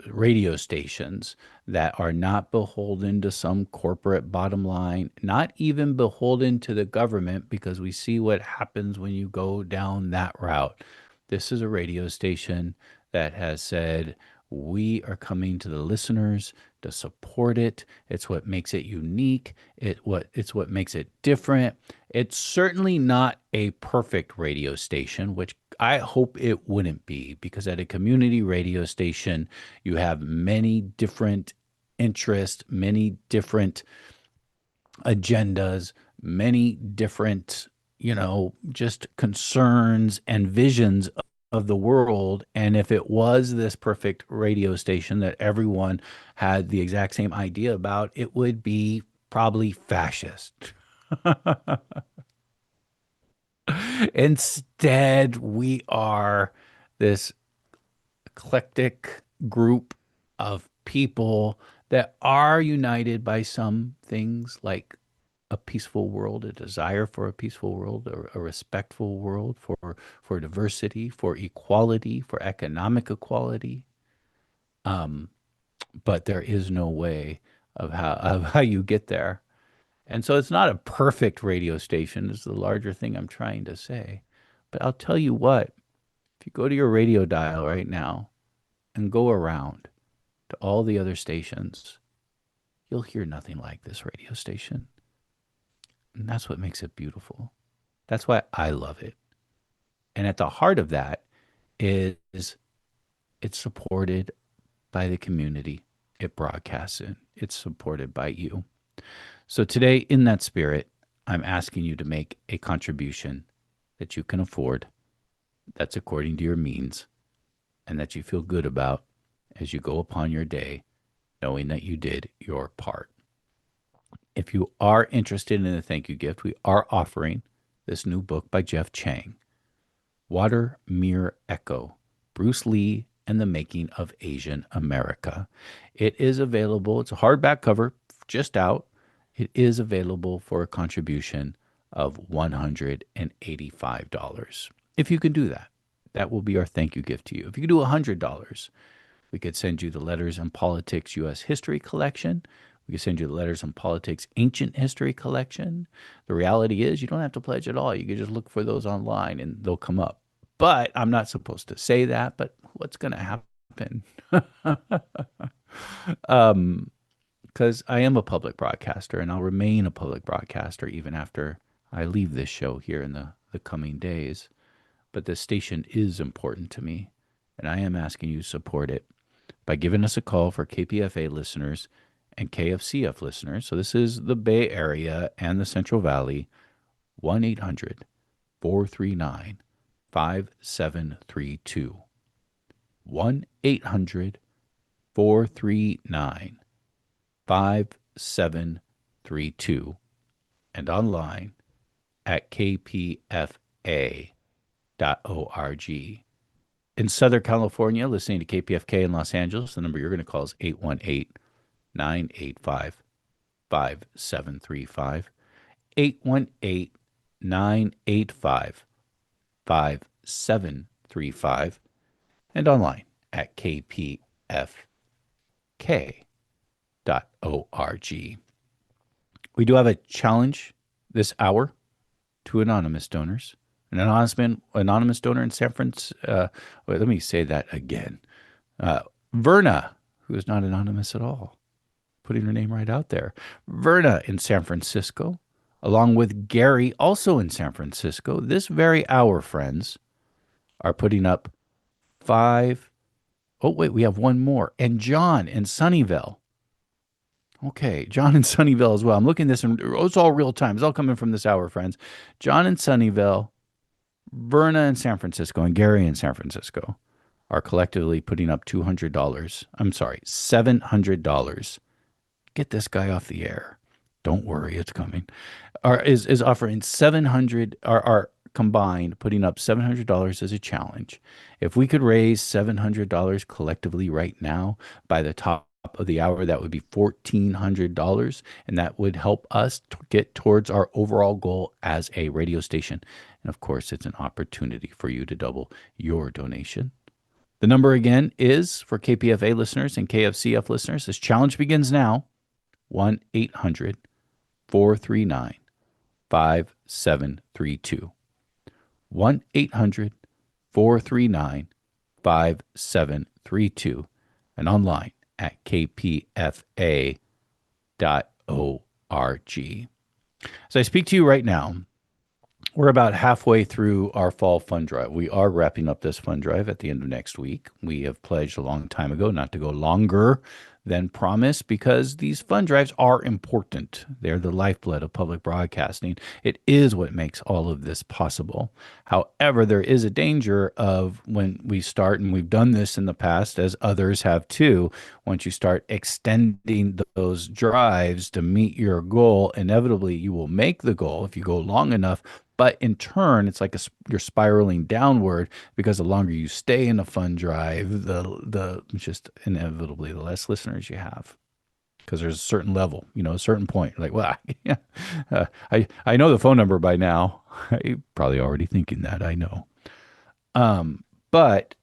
radio stations that are not beholden to some corporate bottom line, not even beholden to the government, because we see what happens when you go down that route. This is a radio station that has said, we are coming to the listeners to support it. It's what makes it unique. It's what makes it different. It's certainly not a perfect radio station, which I hope it wouldn't be, because at a community radio station, you have many different interests, many different agendas, many different, just concerns and visions of the world. And if it was this perfect radio station that everyone had the exact same idea about, it would be probably fascist. Instead, we are this eclectic group of people that are united by some things like a peaceful world, a desire for a peaceful world, a respectful world, for diversity, for equality, for economic equality. But there is no way of how you get there. And so it's not a perfect radio station, is the larger thing I'm trying to say. But I'll tell you what, if you go to your radio dial right now and go around to all the other stations, you'll hear nothing like this radio station. And that's what makes it beautiful. That's why I love it. And at the heart of that is it's supported by the community it broadcasts in. It's supported by you. So today, in that spirit, I'm asking you to make a contribution that you can afford, that's according to your means, and that you feel good about as you go upon your day, knowing that you did your part. If you are interested in a thank you gift, we are offering this new book by Jeff Chang, Water Mirror Echo, Bruce Lee and the Making of Asian America. It is available. It's a hardback cover, just out. It is available for a contribution of $185. If you can do that, that will be our thank you gift to you. If you can do $100, we could send you the Letters and Politics U.S. History Collection. We could send you the Letters and Politics Ancient History Collection. The reality is you don't have to pledge at all. You can just look for those online and they'll come up. But I'm not supposed to say that, but what's going to happen? Because I am a public broadcaster and I'll remain a public broadcaster even after I leave this show here in the coming days. But this station is important to me, and I am asking you to support it by giving us a call for KPFA listeners and KFCF listeners. So this is the Bay Area and the Central Valley, 1-800-439-5732. 1-800-439-5732. And online at kpfa.org. In Southern California, listening to KPFK in Los Angeles, the number you're going to call is 818-985-5735. 818-985-5735. And online at kpfk.org. We do have a challenge this hour to anonymous donors. An anonymous donor in San Francisco. Let me say that again. Verna, who is not anonymous at all, putting her name right out there. Verna in San Francisco, along with Gary, also in San Francisco. This very hour, friends, are putting up 5. Oh, wait, we have one more. And John in Sunnyvale. Okay, John in Sunnyvale as well. I'm looking at this, and it's all real time. It's all coming from this hour, friends. John in Sunnyvale, Verna in San Francisco, and Gary in San Francisco are collectively putting up $200. I'm sorry, $700. Get this guy off the air. Don't worry, it's coming. Is offering 700, are combined putting up $700 as a challenge. If we could raise $700 collectively right now by the top of the hour, that would be $1,400, and that would help us get towards our overall goal as a radio station. And of course, it's an opportunity for you to double your donation. The number again is, for KPFA listeners and KFCF listeners, this challenge begins now, 1-800-439-5732. 1-800-439-5732. And online at kpfa.org. As I speak to you right now, we're about halfway through our fall fund drive. We are wrapping up this fund drive at the end of next week. We have pledged a long time ago not to go longer than promise because these fund drives are important. They're the lifeblood of public broadcasting. It is what makes all of this possible. However, there is a danger of when we start, and we've done this in the past, as others have too, once you start extending those drives to meet your goal, inevitably you will make the goal if you go long enough. But in turn, it's like you're spiraling downward because the longer you stay in a fund drive, the just inevitably the less listeners you have. Because there's a certain level, a certain point. Like, well, yeah, I know the phone number by now. You're probably already thinking that. I know. But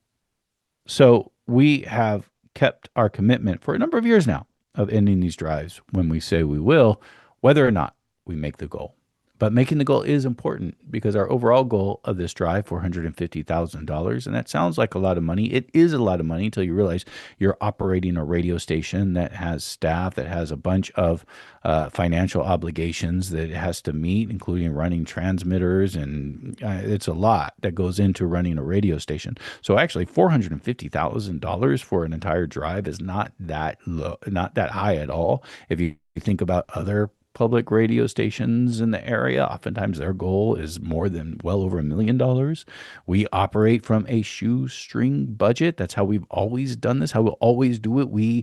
so we have kept our commitment for a number of years now of ending these drives when we say we will, whether or not we make the goal. But making the goal is important because our overall goal of this drive, $450,000, and that sounds like a lot of money. It is a lot of money until you realize you're operating a radio station that has staff, that has a bunch of financial obligations that it has to meet, including running transmitters, and it's a lot that goes into running a radio station. So actually, $450,000 for an entire drive is not that low, not that high at all. If you think about other public radio stations in the area, oftentimes their goal is more than well over $1 million. We operate from a shoestring budget. That's how we've always done this, how we'll always do it. We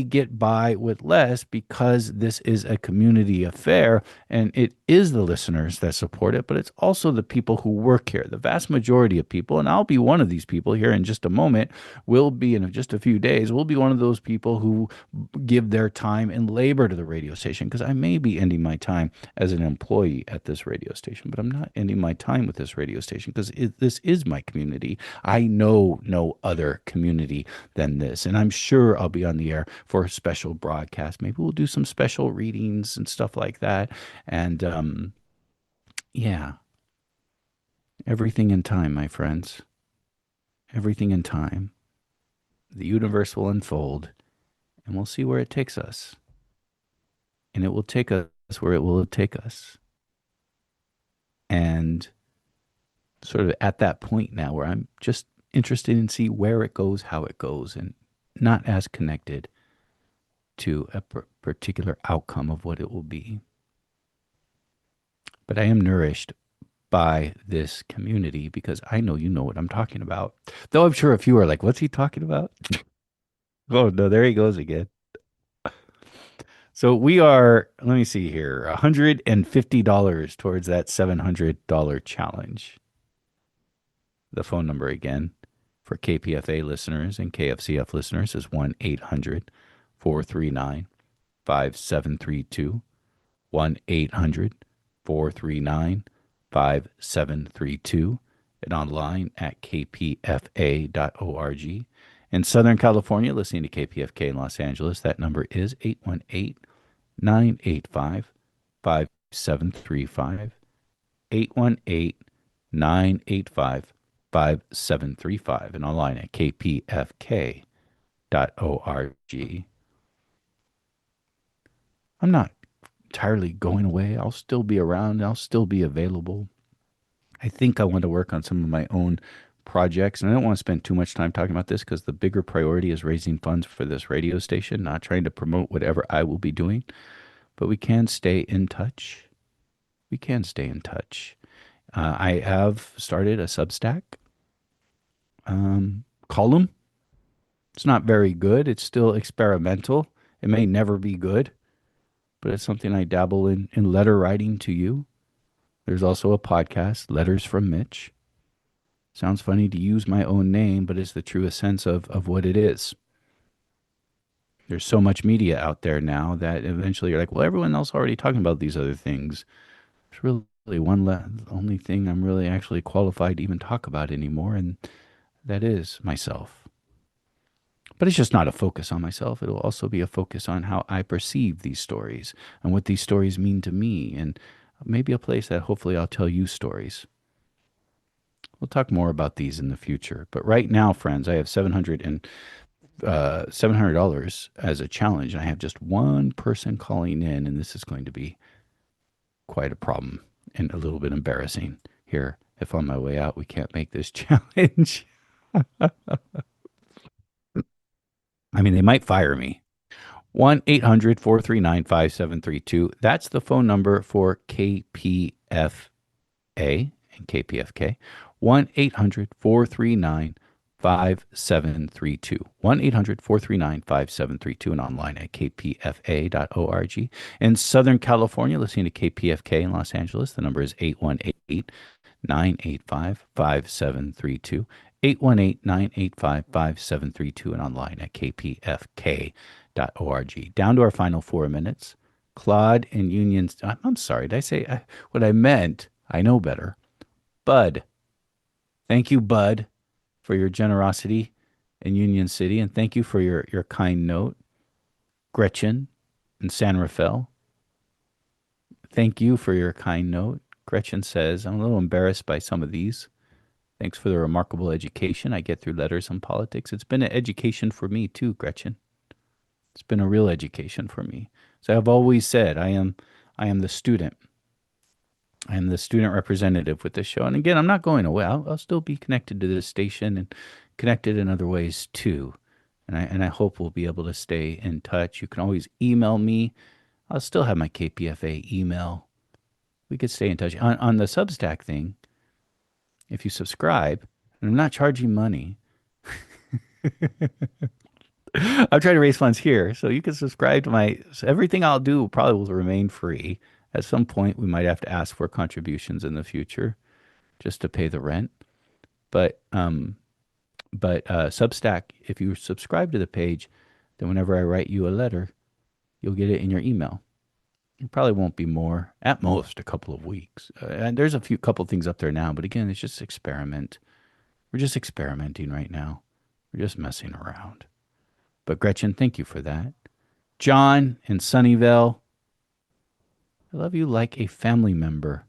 get by with less because this is a community affair, and it is the listeners that support it, but it's also the people who work here. The vast majority of people, and I'll be one of these people here in just a moment, will be in just a few days, will be one of those people who give their time and labor to the radio station, because I may be ending my time as an employee at this radio station, but I'm not ending my time with this radio station because this is my community. I know no other community than this, and I'm sure I'll be on the air for a special broadcast. Maybe we'll do some special readings and stuff like that. And yeah, everything in time, my friends. Everything in time. The universe will unfold, and we'll see where it takes us. And it will take us where it will take us. And sort of at that point now where I'm just interested in see where it goes, how it goes, and not as connected to a particular outcome of what it will be. But I am nourished by this community because I know you know what I'm talking about. Though I'm sure a few are like, what's he talking about? Oh, no, there he goes again. So we are, let me see here, $150 towards that $700 challenge. The phone number again for KPFA listeners and KFCF listeners is 1-800-439-5732. 1-800-439-5732. And online at kpfa.org. In Southern California, listening to KPFK in Los Angeles, that number is 818-985-5735. 818-985-5735. And online at kpfk.org. I'm not entirely going away. I'll still be around. I'll still be available. I think I want to work on some of my own projects, and I don't want to spend too much time talking about this because the bigger priority is raising funds for this radio station, not trying to promote whatever I will be doing. But we can stay in touch. We can stay in touch. I have started a Substack column. It's not very good. It's still experimental. It may never be good, but it's something I dabble in letter writing to you. There's also a podcast, Letters from Mitch. Sounds funny to use my own name, but it's the truest sense of what it is. There's so much media out there now that eventually you're like, well, everyone else already talking about these other things. There's really only thing I'm really actually qualified to even talk about anymore, and that is myself. But it's just not a focus on myself. It'll also be a focus on how I perceive these stories and what these stories mean to me, and maybe a place that hopefully I'll tell you stories. We'll talk more about these in the future. But right now, friends, I have $700 as a challenge. And I have just one person calling in, and this is going to be quite a problem and a little bit embarrassing here. If on my way out we can't make this challenge. I mean, they might fire me. 1-800-439-5732. That's the phone number for KPFA and KPFK. 1-800-439-5732. 1-800-439-5732 and online at kpfa.org. In Southern California, listening to KPFK in Los Angeles, the number is 818-985-5732. 818-985-5732 and online at kpfk.org. Down to our final 4 minutes. Claude and Union. I'm sorry, did I say what I meant? I know better. Bud. Thank you, Bud, for your generosity in Union City. And thank you for your kind note. Gretchen in San Rafael. Thank you for your kind note. Gretchen says, I'm a little embarrassed by some of these. Thanks for the remarkable education I get through Letters on Politics. It's been an education for me too, Gretchen. It's been a real education for me. So I've always said, I am the student. I am the student representative with this show. And again, I'm not going away. I'll still be connected to this station and connected in other ways too. And I hope we'll be able to stay in touch. You can always email me. I'll still have my KPFA email. We could stay in touch. On the Substack thing, if you subscribe, and I'm not charging money. I'm trying to raise funds here. So you can subscribe to everything I'll do probably will remain free. At some point, we might have to ask for contributions in the future just to pay the rent. But Substack, if you subscribe to the page, then whenever I write you a letter, you'll get it in your email. It probably won't be more, at most a couple of weeks. And there's a couple things up there now, but again, it's just experiment. We're just experimenting right now. We're just messing around. But Gretchen, thank you for that. John in Sunnyvale, I love you like a family member.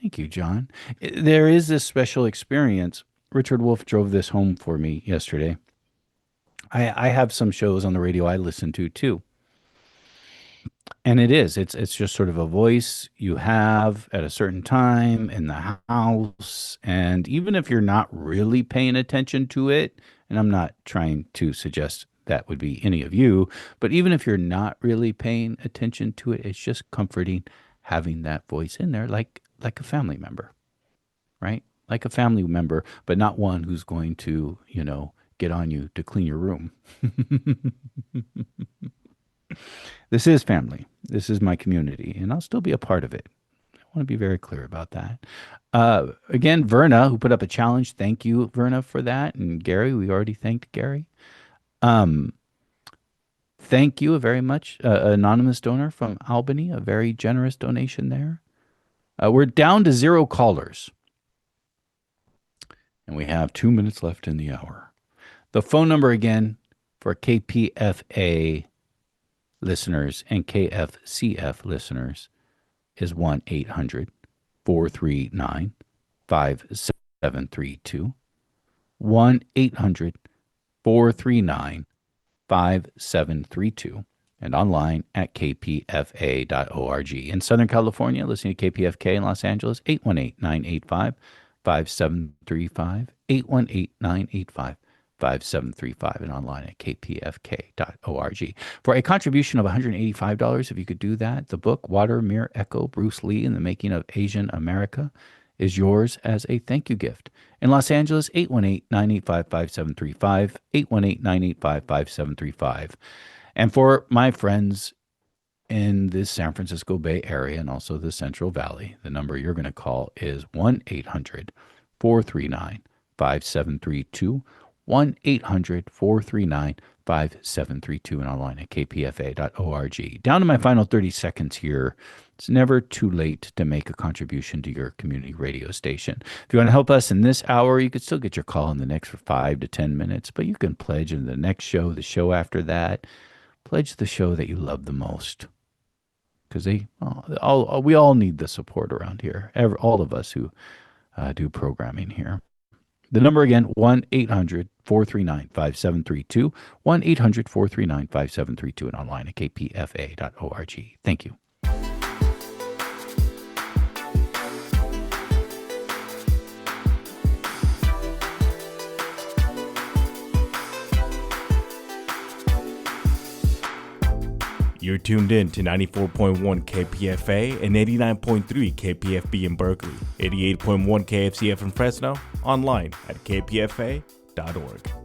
Thank you, John. There is this special experience. Richard Wolff drove this home for me yesterday. I have some shows on the radio I listen to too. And it's just sort of a voice you have at a certain time in the house. And even if you're not really paying attention to it, and I'm not trying to suggest that would be any of you, but even if you're not really paying attention to it, it's just comforting having that voice in there like a family member, right? Like a family member, but not one who's going to, get on you to clean your room. This is family. This is my community, and I'll still be a part of it. I want to be very clear about that. Again, Verna, who put up a challenge, thank you, Verna, for that. And Gary, we already thanked Gary. Thank you very much, anonymous donor from Albany, a very generous donation there. We're down to 0 callers, and we have 2 minutes left in the hour. The phone number again for KPFA listeners and KFCF listeners is 1-800-439-5732. 1-800-439-5732. And online at kpfa.org. In Southern California, listening to KPFK in Los Angeles, 818-985-5735. 818-985-5735 and online at kpfk.org. For a contribution of $185, if you could do that, the book Water, Mirror, Echo, Bruce Lee and the Making of Asian America is yours as a thank you gift. In Los Angeles, 818-985-5735, 818-985-5735. And for my friends in the San Francisco Bay Area and also the Central Valley, the number you're going to call is 1-800-439-5732. 1-800-439-5732 and online at kpfa.org. Down to my final 30 seconds here. It's never too late to make a contribution to your community radio station. If you want to help us in this hour, you could still get your call in the next 5 to 10 minutes, but you can pledge in the next show, the show after that. Pledge the show that you love the most. Because we all need the support around here, all of us who do programming here. The number again, 1-800-439-5732, 1-800-439-5732, and online at kpfa.org. Thank you. You're tuned in to 94.1 KPFA and 89.3 KPFB in Berkeley, 88.1 KFCF in Fresno, online at kpfa.org.